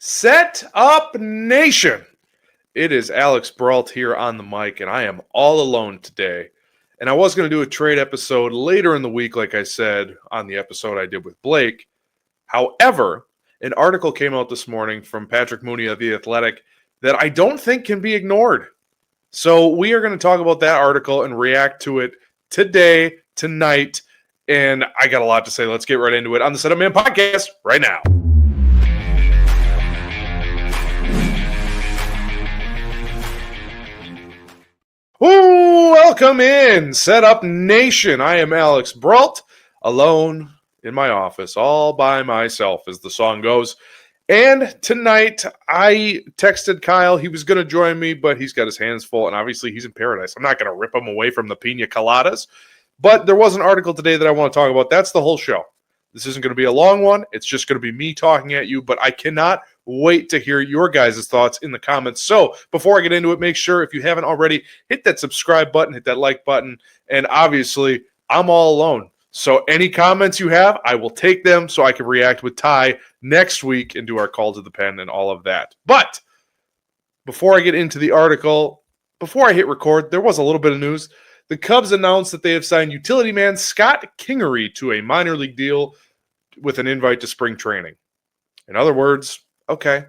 Set Up Nation! It is Alex Brault here on the mic, and I am all alone today. And I was going to do a trade episode later in the week, like I said on the episode I did with Blake. However, an article came out this morning from Patrick Mooney of The Athletic that I don't think can be ignored. So we are going to talk about that article and react to it today, tonight, and I got a lot to say. Let's get right into it on the Set Up Man podcast right now. Ooh, welcome in, Set Up Nation. I am Alex Brault, alone in my office, all by myself, as the song goes. And tonight, I texted Kyle. He was going to join me, but he's got his hands full, and obviously he's in paradise. I'm not going to rip him away from the pina coladas. But there was an article today that I want to talk about. That's the whole show. This isn't going to be a long one. It's just going to be me talking at you, but I cannot wait to hear your guys' thoughts in the comments. So before I get into it, make sure if you haven't already, hit that subscribe button, hit that like button, and obviously I'm all alone. So any comments you have, I will take them so I can react with Ty next week and do our call to the pen and all of that. But before I get into the article, before I hit record, there was a little bit of news. The Cubs announced that they have signed utility man Scott Kingery to a minor league deal with an invite to spring training. In other words, okay,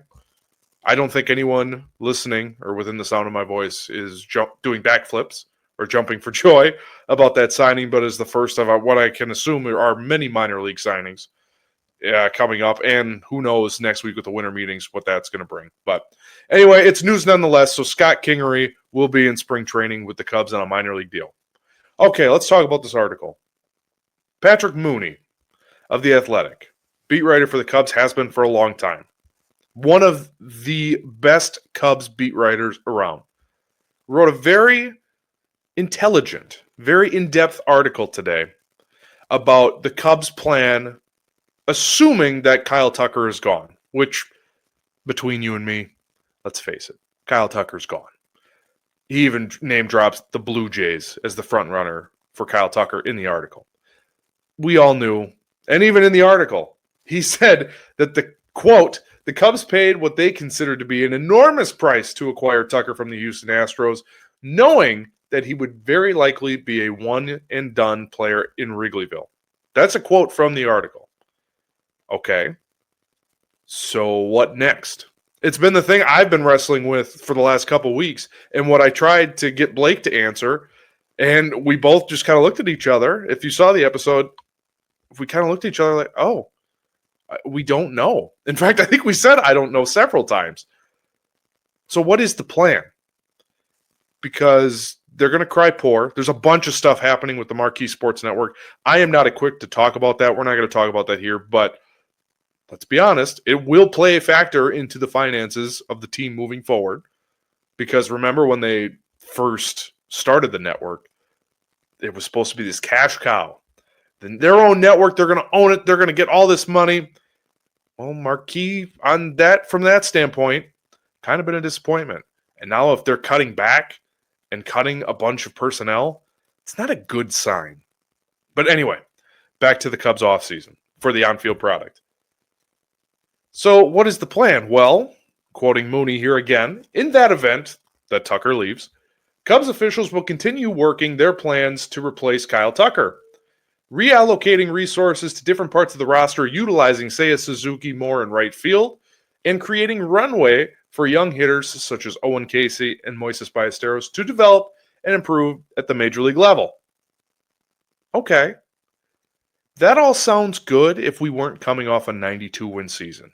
I don't think anyone listening or within the sound of my voice is doing backflips or jumping for joy about that signing, but is the first of what I can assume are many minor league signings coming up, and who knows next week with the winter meetings what that's going to bring. But anyway, it's news nonetheless. So Scott Kingery will be in spring training with the Cubs on a minor league deal. Okay, let's talk about this article. Patrick Mooney of The Athletic, beat writer for the Cubs, has been for a long time. One of the best Cubs beat writers around. Wrote a very intelligent, very in-depth article today about the Cubs' plan, assuming that Kyle Tucker is gone, which, between you and me, let's face it, Kyle Tucker's gone. He even name drops the Blue Jays as the front runner for Kyle Tucker in the article. We all knew, and even in the article, he said that the quote, the Cubs paid what they considered to be an enormous price to acquire Tucker from the Houston Astros, knowing that he would very likely be a one-and-done player in Wrigleyville. That's a quote from the article. Okay, so what next? It's been the thing I've been wrestling with for the last couple weeks, and what I tried to get Blake to answer, and we both just kind of looked at each other. If you saw the episode, we kind of looked at each other like, oh, we don't know. In fact, I think we said I don't know several times. So what is the plan? Because they're going to cry poor. There's a bunch of stuff happening with the Marquee Sports Network. I am not equipped to talk about that. We're not going to talk about that here, but let's be honest, it will play a factor into the finances of the team moving forward. Because remember when they first started the network, it was supposed to be this cash cow. Then their own network, they're going to own it. They're going to get all this money. Well, Marquee on that, from that standpoint, kind of been a disappointment. And now if they're cutting back and cutting a bunch of personnel, it's not a good sign. But anyway, back to the Cubs offseason for the on-field product. So what is the plan? Well, quoting Mooney here again, in that event that Tucker leaves, Cubs officials will continue working their plans to replace Kyle Tucker, reallocating resources to different parts of the roster, utilizing Seiya Suzuki more in right field, and creating runway for young hitters such as Owen, Caissie, and Moises Ballesteros to develop and improve at the major league level. Okay. That all sounds good if we weren't coming off a 92-win season.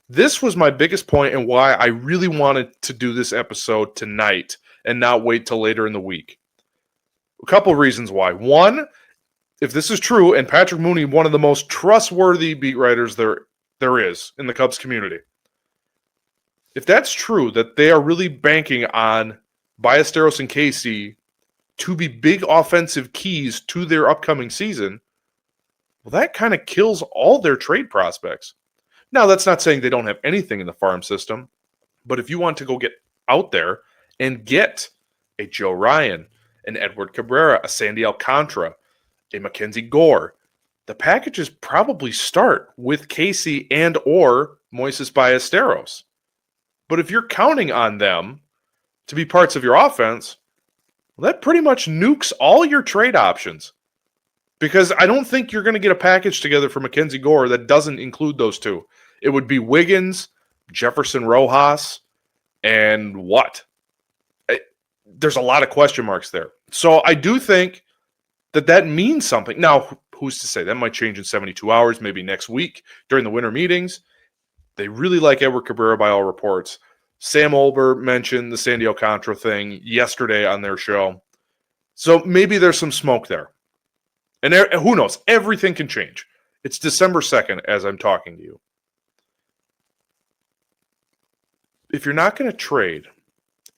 This was my biggest point and why I really wanted to do this episode tonight and not wait till later in the week. A couple reasons why. One, if this is true, and Patrick Mooney, one of the most trustworthy beat writers there is in the Cubs community, if that's true, that they are really banking on Ballesteros and Caissie to be big offensive keys to their upcoming season, well, that kind of kills all their trade prospects. Now, that's not saying they don't have anything in the farm system, but if you want to go get out there and get a Joe Ryan, an Edward Cabrera, a Sandy Alcantara, a Mackenzie Gore, the packages probably start with Caissie and or Moises Ballesteros. But if you're counting on them to be parts of your offense, well, that pretty much nukes all your trade options. Because I don't think you're going to get a package together for Mackenzie Gore that doesn't include those two. It would be Wiggins, Jefferson Rojas, and what? There's a lot of question marks there. So I do think that means something. Now, who's to say? That might change in 72 hours, maybe next week during the winter meetings. They really like Edward Cabrera by all reports. Sam Olber mentioned the Sandy Alcantara thing yesterday on their show. So maybe there's some smoke there. And who knows? Everything can change. It's December 2nd as I'm talking to you. If you're not going to trade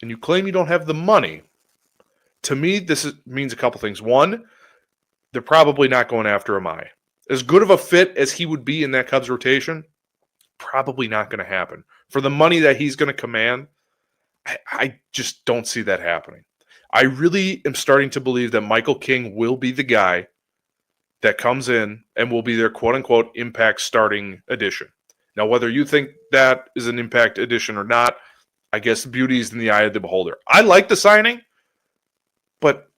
and you claim you don't have the money, to me, means a couple things. One, they're probably not going after Amai. As good of a fit as he would be in that Cubs rotation, probably not going to happen. For the money that he's going to command, I just don't see that happening. I really am starting to believe that Michael King will be the guy that comes in and will be their quote-unquote impact starting addition. Now, whether you think that is an impact addition or not, I guess beauty is in the eye of the beholder. I like the signing, but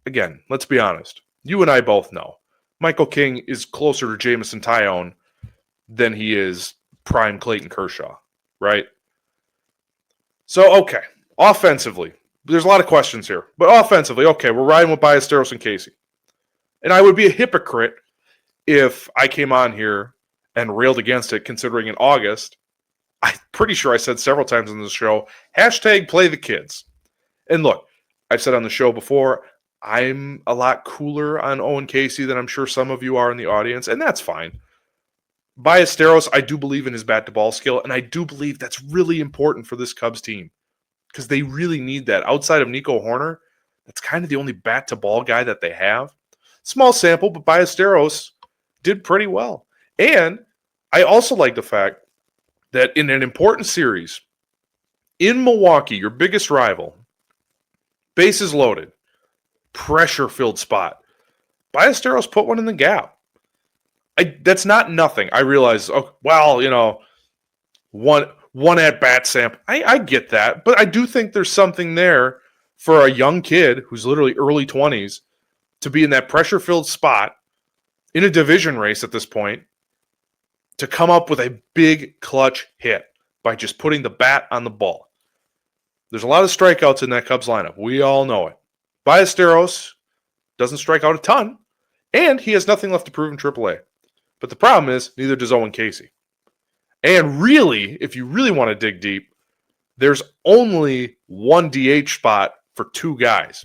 again, let's be honest. You and I both know Michael King is closer to Jameson Taillon than he is prime Clayton Kershaw, right? So, okay, offensively, there's a lot of questions here. But offensively, okay, we're riding with Ballesteros and Caissie. And I would be a hypocrite if I came on here and railed against it, considering in August, I'm pretty sure I said several times on the show, hashtag play the kids. And look, I've said on the show before, I'm a lot cooler on Owen Caissie than I'm sure some of you are in the audience, and that's fine. Ballesteros, I do believe in his bat-to-ball skill, and I do believe that's really important for this Cubs team because they really need that. Outside of Nico Horner, that's kind of the only bat-to-ball guy that they have. Small sample, but Ballesteros did pretty well. And I also like the fact that in an important series, in Milwaukee, your biggest rival, bases loaded, pressure-filled spot, Ballesteros put one in the gap. That's not nothing. I realize, one at-bat sample. I get that, but I do think there's something there for a young kid who's literally early 20s to be in that pressure-filled spot in a division race at this point to come up with a big clutch hit by just putting the bat on the ball. There's a lot of strikeouts in that Cubs lineup. We all know it. Ballesteros doesn't strike out a ton, and he has nothing left to prove in AAA. But the problem is, neither does Owen Caissie. And really, if you really want to dig deep, there's only one DH spot for two guys.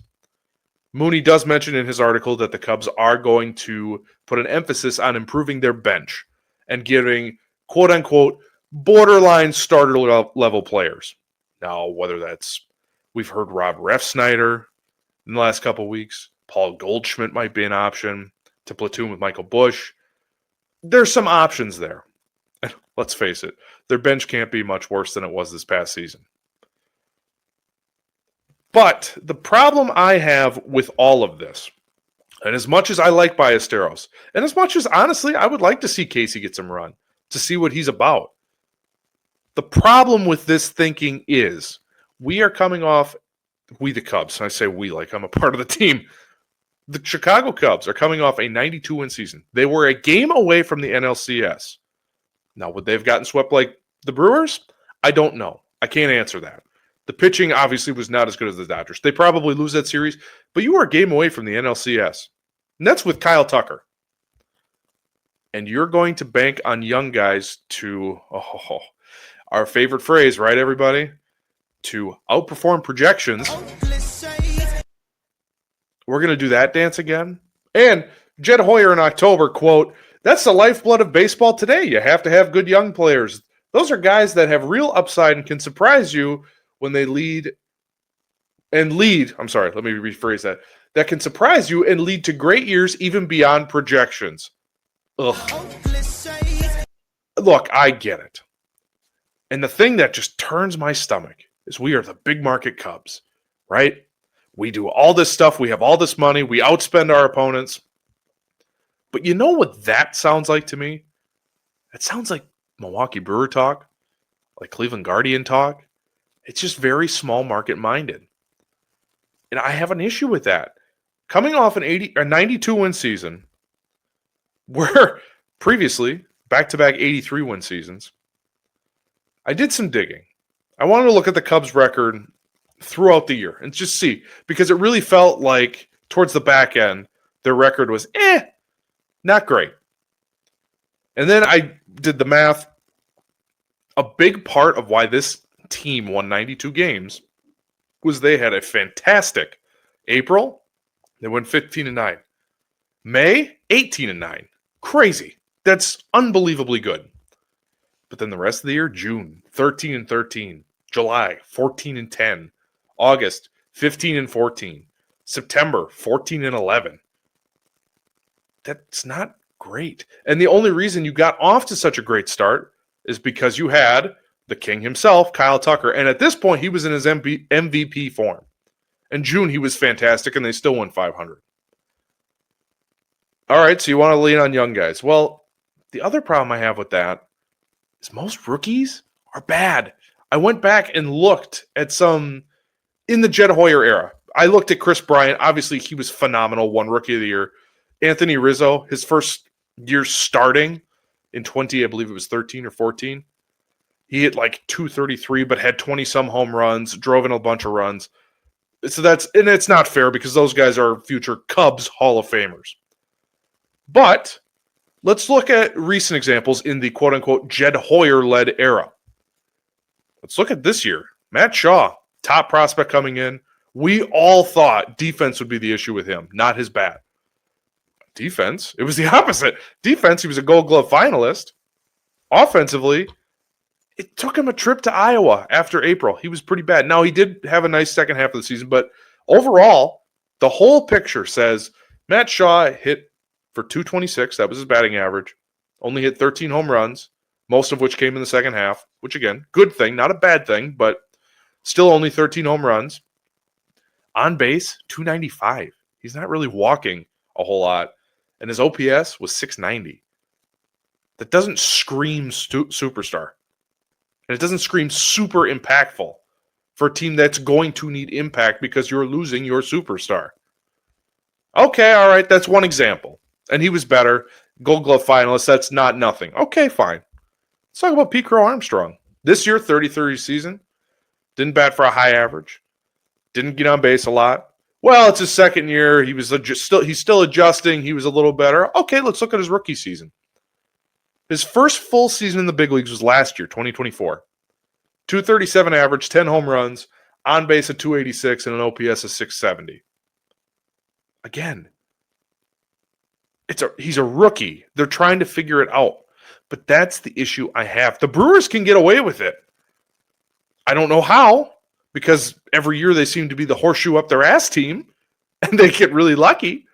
Mooney does mention in his article that the Cubs are going to put an emphasis on improving their bench and giving, quote-unquote, borderline starter-level players. Now, whether that's, we've heard Rob Refsnyder in the last couple of weeks, Paul Goldschmidt might be an option to platoon with Michael Busch. There's some options there. And let's face it, their bench can't be much worse than it was this past season. But the problem I have with all of this, and as much as I like Ballesteros, and as much as, honestly, I would like to see Caissie get some run, to see what he's about. The problem with this thinking is we are coming off, we the Cubs, I say we like I'm a part of the team, the Chicago Cubs are coming off a 92-win season. They were a game away from the NLCS. Now, would they have gotten swept like the Brewers? I don't know. I can't answer that. The pitching obviously was not as good as the Dodgers. They probably lose that series, but you were a game away from the NLCS. And that's with Kyle Tucker. And you're going to bank on young guys to, our favorite phrase, right, everybody? To outperform projections. We're going to do that dance again. And Jed Hoyer in October, quote, "That's the lifeblood of baseball today. You have to have good young players. Those are guys that have real upside and can surprise you when they lead. Let me rephrase that. That can surprise you and lead to great years even beyond projections." Ugh. Look, I get it. And the thing that just turns my stomach is we are the big market Cubs, right? We do all this stuff. We have all this money. We outspend our opponents. But you know what that sounds like to me? It sounds like Milwaukee Brewer talk. like Cleveland Guardian talk. It's just very small market minded. And I have an issue with that. Coming off an 92 win season, where previously back-to-back 83 win seasons, I did some digging. I wanted to look at the Cubs record throughout the year and just see, because it really felt like towards the back end, their record was not great. And then I did the math. A big part of why this team won 92 games was they had a fantastic April. They went 15-9. May, 18-9. Crazy. That's unbelievably good. But then the rest of the year, June, 13-13. July, 14-10. August, 15-14. September, 14-11. That's not great. And the only reason you got off to such a great start is because you had the king himself, Kyle Tucker. And at this point, he was in his MVP form. In June, he was fantastic, and they still won 500. All right, so you want to lean on young guys. Well, the other problem I have with that is most rookies are bad. I went back and looked at some in the Jed Hoyer era. I looked at Chris Bryant. Obviously, he was phenomenal, won Rookie of the Year. Anthony Rizzo, his first year starting in 20, I believe it was 13 or 14. He hit like 233, but had 20-some home runs, drove in a bunch of runs. So and it's not fair because those guys are future Cubs Hall of Famers. But let's look at recent examples in the quote-unquote Jed Hoyer-led era. Let's look at this year. Matt Shaw, top prospect coming in. We all thought defense would be the issue with him, not his bat. Defense, it was the opposite. Defense, he was a Gold Glove finalist. Offensively, it took him a trip to Iowa after April. He was pretty bad. Now, he did have a nice second half of the season, but overall, the whole picture says Matt Shaw hit for 226. That was his batting average. Only hit 13 home runs, most of which came in the second half, which, again, good thing, not a bad thing, but still only 13 home runs. On base, 295. He's not really walking a whole lot. And his OPS was 690. That doesn't scream superstar. And it doesn't scream super impactful for a team that's going to need impact because you're losing your superstar. Okay, all right, that's one example. And he was better. Gold Glove finalist, that's not nothing. Okay, fine. Let's talk about Pete Crow Armstrong. This year, 30-30 season. Didn't bat for a high average. Didn't get on base a lot. Well, it's his second year. He's still adjusting. He was a little better. Okay, let's look at his rookie season. His first full season in the big leagues was last year, 2024. 237 average, 10 home runs, on base at 286, and an OPS of 670. Again, he's a rookie. They're trying to figure it out. But that's the issue I have. The Brewers can get away with it. I don't know how, because every year they seem to be the horseshoe up their ass team, and they get really lucky.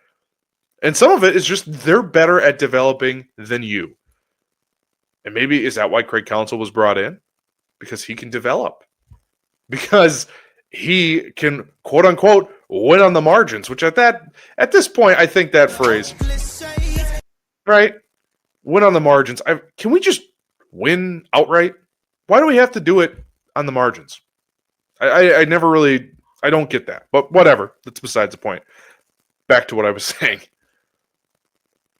And some of it is just they're better at developing than you. And maybe is that why Craig Counsell was brought in? Because he can develop. Because he can, quote unquote, win on the margins, which at this point, I think that phrase, right? Win on the margins. Can we just win outright? Why do we have to do it on the margins? I never really, I don't get that. But whatever. That's besides the point. Back to what I was saying.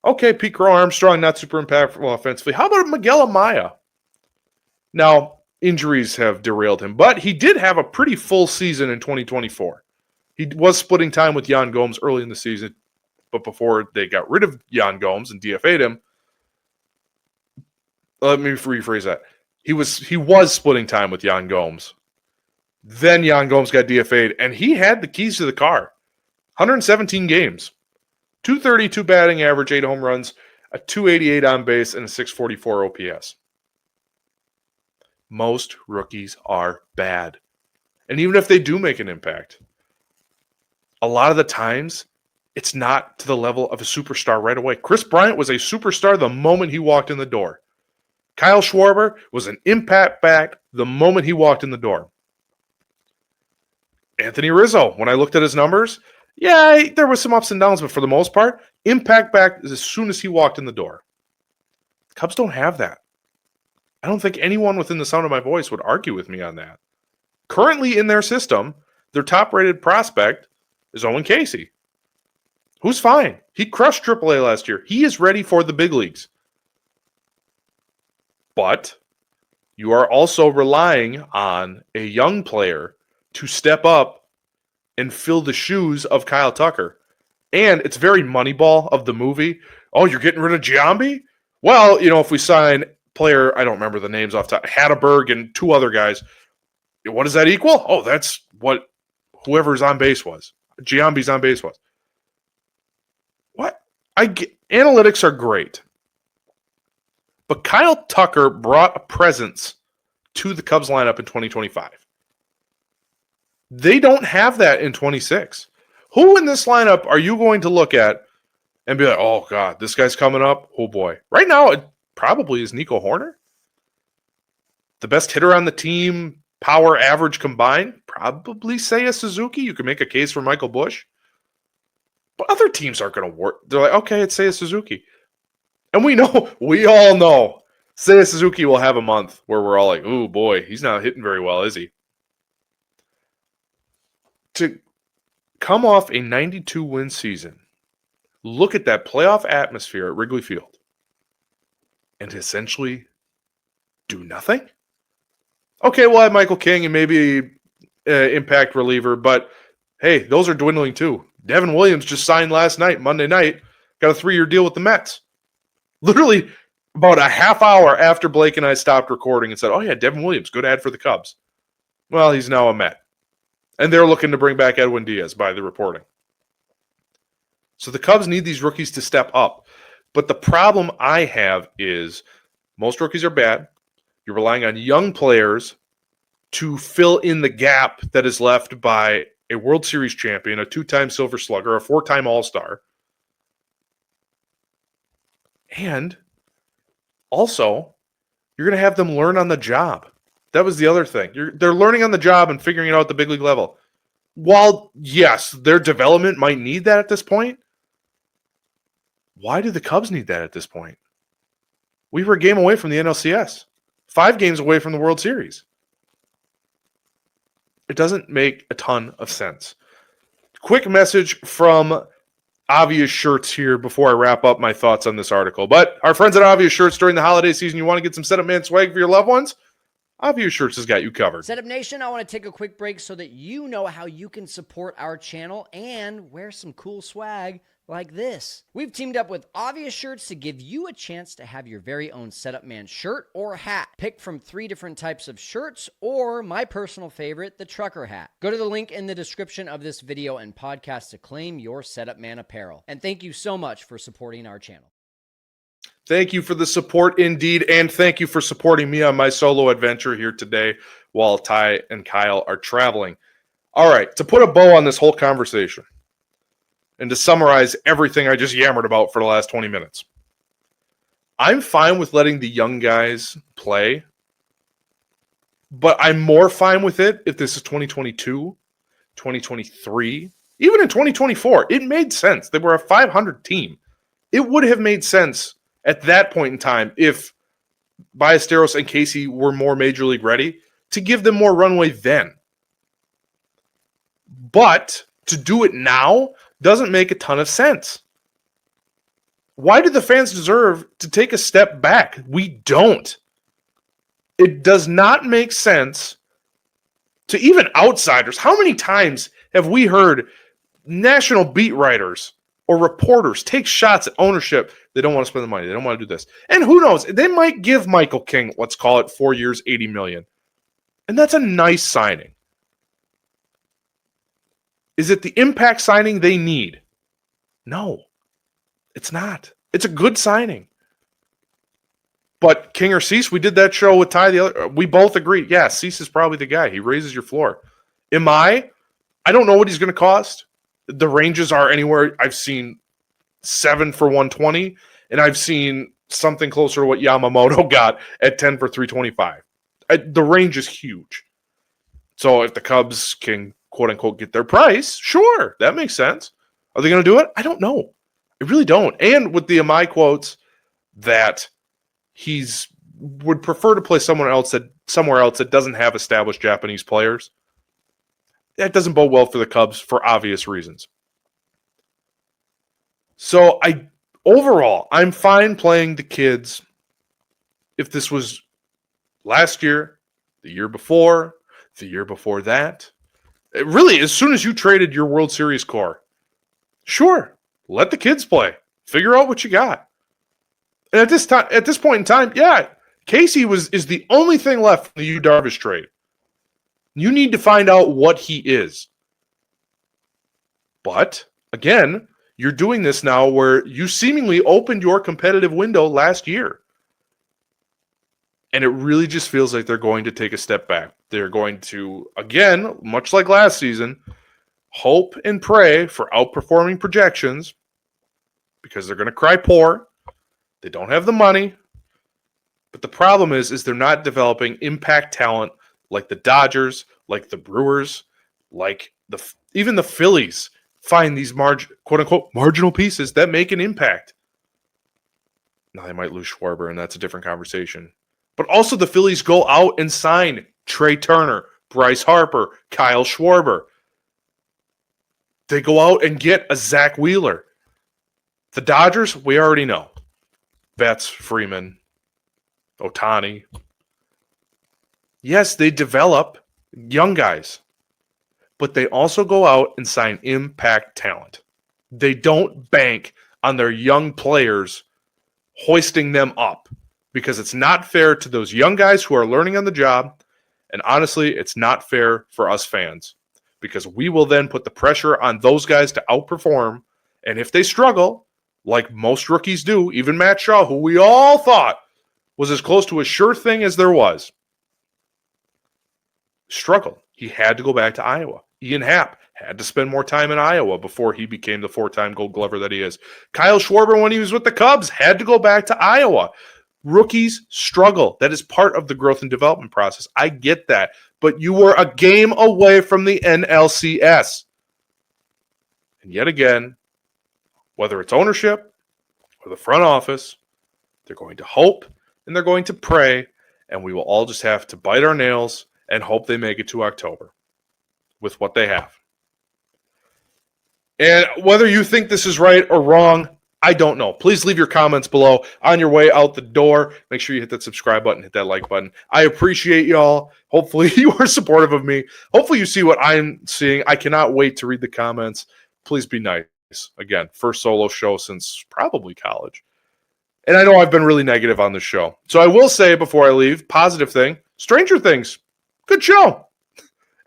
Okay, Pete Crow Armstrong, not super impactful offensively. How about Miguel Amaya? Now, injuries have derailed him, but he did have a pretty full season in 2024. He was splitting time with Yan Gomes early in the season, but before they got rid of Yan Gomes and DFA'd him, let me rephrase that. He was splitting time with Yan Gomes. Then Yan Gomes got DFA'd, and he had the keys to the car. 117 games. 232 batting average, 8 home runs, a 288 on base, and a 644 OPS. Most rookies are bad. And even if they do make an impact, a lot of the times, it's not to the level of a superstar right away. Chris Bryant was a superstar the moment he walked in the door. Kyle Schwarber was an impact back the moment he walked in the door. Anthony Rizzo, when I looked at his numbers, yeah, there was some ups and downs, but for the most part, impact back as soon as he walked in the door. Cubs don't have that. I don't think anyone within the sound of my voice would argue with me on that. Currently in their system, their top-rated prospect is Owen Caissie, who's fine. He crushed AAA last year. He is ready for the big leagues. But you are also relying on a young player to step up and fill the shoes of Kyle Tucker. And it's very Moneyball of the movie. Oh, you're getting rid of Giambi? Well, if we sign player, I don't remember the names off the top, Hatterberg and 2 other guys, what does that equal? Oh, that's what whoever's on base was. Giambi's on base was. What? Analytics are great. But Kyle Tucker brought a presence to the Cubs lineup in 2025. They don't have that in 26. Who in this lineup are you going to look at and be like, oh, God, this guy's coming up? Oh, boy. Right now, it probably is Nico Horner. The best hitter on the team, power average combined, probably Seiya Suzuki. You can make a case for Michael Busch. But other teams aren't going to work. They're like, okay, it's Seiya Suzuki. And we all know, Seiya Suzuki will have a month where we're all like, oh, boy, he's not hitting very well, is he? To come off a 92-win season, look at that playoff atmosphere at Wrigley Field, and essentially do nothing? Okay, we'll have Michael King and maybe impact reliever, but hey, those are dwindling too. Devin Williams just signed last night, Monday night, got a 3-year deal with the Mets. Literally about a half hour after Blake and I stopped recording and said, oh yeah, Devin Williams, good ad for the Cubs. Well, he's now a Met. And they're looking to bring back Edwin Diaz by the reporting. So the Cubs need these rookies to step up. But the problem I have is most rookies are bad. You're relying on young players to fill in the gap that is left by a World Series champion, a 2-time Silver Slugger, a 4-time All-Star. And also, you're going to have them learn on the job. That was the other thing. They're learning on the job and figuring it out at the big league level. While, yes, their development might need that at this point, why do the Cubs need that at this point? We were a game away from the NLCS. 5 games away from the World Series. It doesn't make a ton of sense. Quick message from Obvious Shirts here before I wrap up my thoughts on this article. But our friends at Obvious Shirts, during the holiday season, you want to get some Setup Man swag for your loved ones? Obvious Shirts has got you covered. Setup Nation, I want to take a quick break so that you know how you can support our channel and wear some cool swag like this. We've teamed up with Obvious Shirts to give you a chance to have your very own Setup Man shirt or hat. Pick from 3 different types of shirts or my personal favorite, the trucker hat. Go to the link in the description of this video and podcast to claim your Setup Man apparel. And thank you so much for supporting our channel. Thank you for the support indeed, and thank you for supporting me on my solo adventure here today while Ty and Kyle are traveling. All right, to put a bow on this whole conversation and to summarize everything I just yammered about for the last 20 minutes, I'm fine with letting the young guys play, but I'm more fine with it if this is 2022, 2023, even in 2024. It made sense. They were a 500 team. It would have made sense at that point in time, if Ballesteros and Caissie were more major league ready, to give them more runway then. But to do it now doesn't make a ton of sense. Why do the fans deserve to take a step back? We don't. It does not make sense to even outsiders. How many times have we heard national beat writers or reporters take shots at ownership? They don't want to spend the money. They don't want to do this. And who knows? They might give Michael King, let's call it 4 years, $80 million. And that's a nice signing. Is it the impact signing they need? No, it's not. It's a good signing. But King or Cease, we did that show with Ty. We both agreed, yeah, Cease is probably the guy. He raises your floor. I don't know what he's going to cost. The ranges are anywhere. I've seen 7 for 120, and I've seen something closer to what Yamamoto got at 10 for 325. The range is huge. So if the Cubs can, quote unquote, get their price, sure, that makes sense. Are they going to do it? I don't know. I really don't. And with the Amai quotes that he's would prefer to play somewhere else that doesn't have established Japanese players. That doesn't bode well for the Cubs for obvious reasons. So overall, I'm fine playing the kids if this was last year, the year before that. Really, as soon as you traded your World Series core, sure, let the kids play. Figure out what you got. And at this point in time, yeah, Caissie is the only thing left from the Yu Darvish trade. You need to find out what he is. But again, you're doing this now where you seemingly opened your competitive window last year. And it really just feels like they're going to take a step back. They're going to, again, much like last season, hope and pray for outperforming projections because they're going to cry poor. They don't have the money. But the problem is they're not developing impact talent like the Dodgers, like the Brewers, like even the Phillies find these quote-unquote marginal pieces that make an impact. Now they might lose Schwarber, and that's a different conversation. But also the Phillies go out and sign Trey Turner, Bryce Harper, Kyle Schwarber. They go out and get a Zach Wheeler. The Dodgers, we already know. Betts, Freeman, Ohtani. Yes, they develop young guys, but they also go out and sign impact talent. They don't bank on their young players hoisting them up because it's not fair to those young guys who are learning on the job, and honestly, it's not fair for us fans because we will then put the pressure on those guys to outperform, and if they struggle, like most rookies do, even Matt Shaw, who we all thought was as close to a sure thing as there was, struggled. He had to go back to Iowa. Ian Happ had to spend more time in Iowa before he became the 4-time Gold Glover that he is. Kyle Schwarber, when he was with the Cubs, had to go back to Iowa. Rookies struggle. That is part of the growth and development process. I get that. But you were a game away from the NLCS. And yet again, whether it's ownership or the front office, they're going to hope and they're going to pray, and we will all just have to bite our nails and hope they make it to October with what they have. And whether you think this is right or wrong, I don't know. Please leave your comments below. On your way out the door, make sure you hit that subscribe button, hit that like button. I appreciate y'all. Hopefully you are supportive of me. Hopefully you see what I'm seeing. I cannot wait to read the comments. Please be nice. Again, first solo show since probably college. And I know I've been really negative on this show. So I will say before I leave, positive thing, Stranger Things. Good show.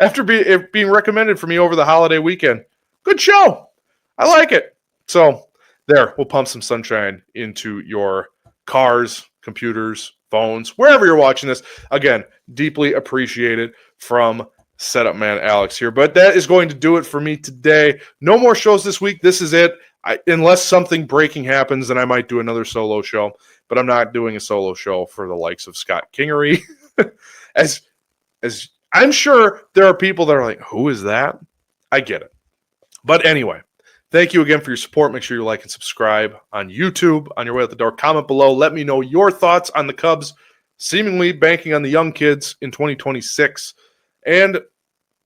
After being recommended for me over the holiday weekend. Good show. I like it. So there, we'll pump some sunshine into your cars, computers, phones, wherever you're watching this. Again, deeply appreciated from Setup Man Alex here. But that is going to do it for me today. No more shows this week. This is it. Unless something breaking happens, then I might do another solo show. But I'm not doing a solo show for the likes of Scott Kingery. as I'm sure there are people that are like, who is that? I get it. But anyway, thank you again for your support. Make sure you like and subscribe on YouTube. On your way out the door, comment below. Let me know your thoughts on the Cubs seemingly banking on the young kids in 2026. And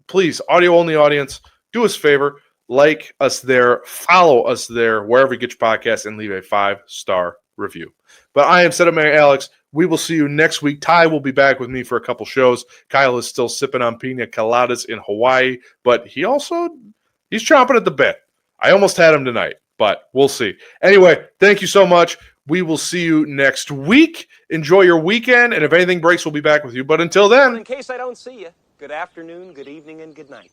please, audio-only audience, do us a favor. Like us there, follow us there, wherever you get your podcast, and leave a 5-star review. But I am Setup Man Alex. We will see you next week. Ty will be back with me for a couple shows. Kyle is still sipping on pina coladas in Hawaii, but he's chomping at the bit. I almost had him tonight, but we'll see. Anyway, thank you so much. We will see you next week. Enjoy your weekend, and if anything breaks, we'll be back with you. But until then, in case I don't see you, good afternoon, good evening, and good night.